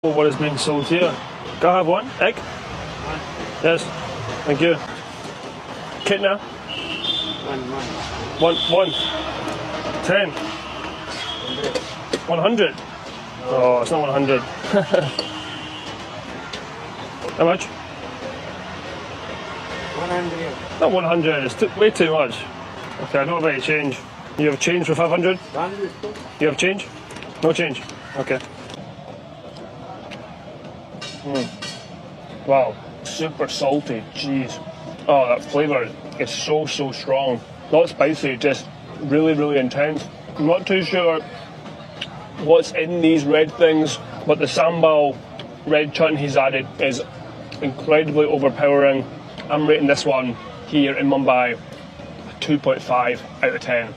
What is being sold here? Can I have one? Egg? Yes. Thank you. Kitna? One. 10. 100. Oh, it's not 100. How much? 100. Not 100. It's way too much. Okay, I don't have any change. You have change for 500? You have change? No change. Okay. Wow, super salty, jeez. Oh, that flavour is so strong. Not spicy, just really intense. I'm not too sure what's in these red things, but the sambal red chutney he's added is incredibly overpowering. I'm rating this one here in Mumbai a 2.5 out of 10.